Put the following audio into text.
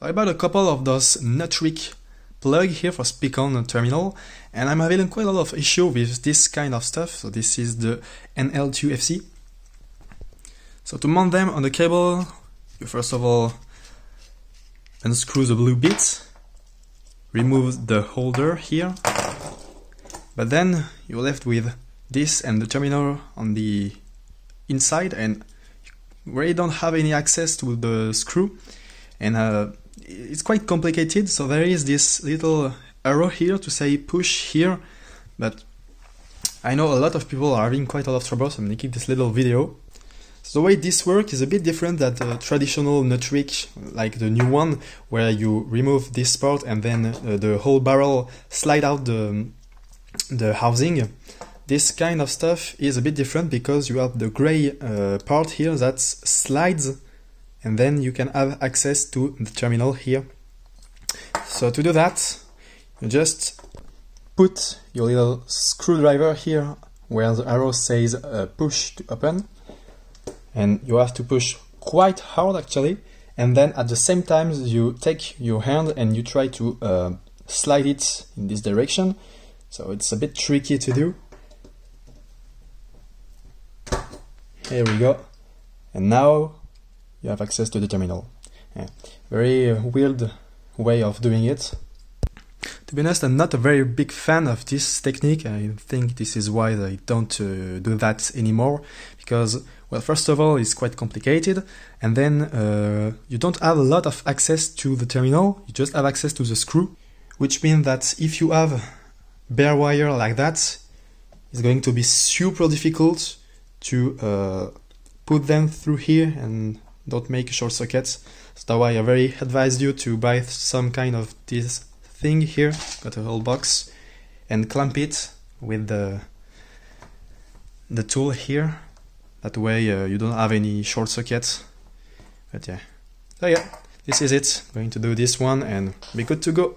So I bought a couple of those NEUTRIK plug here for Speakon terminal, and I'm having quite a lot of issue with this kind of stuff. So this is the NL2FC. So to mount them on the cable, you first of all unscrew the blue bit, remove the holder here, but then you're left with this and the terminal on the inside, and you really don't have any access to the screw, and it's quite complicated. So there is this little arrow here to say push here, but I know a lot of people are having quite a lot of trouble, so I'm making this little video. So the way this works is a bit different than the traditional NEUTRIK, like the new one, where you remove this part and then the whole barrel slide out the housing. This kind of stuff is a bit different because you have the gray part here that slides, and then you can have access to the terminal here. So to do that, you just put your little screwdriver here where the arrow says push to open, and you have to push quite hard actually, and then at the same time you take your hand and you try to slide it in this direction. So it's a bit tricky to do. Here we go, and now you have access to the terminal. Yeah. Very weird way of doing it. To be honest, I'm not a very big fan of this technique. I think this is why I don't do that anymore, because, well, first of all, it's quite complicated, and then you don't have a lot of access to the terminal, you just have access to the screw, which means that if you have bare wire like that, it's going to be super difficult to put them through here and don't make short circuits. So that's why I very advise you to buy some kind of this thing here, got a whole box, and clamp it with the tool here. That way you don't have any short circuits. But yeah, so yeah, this is it. I'm going to do this one and be good to go.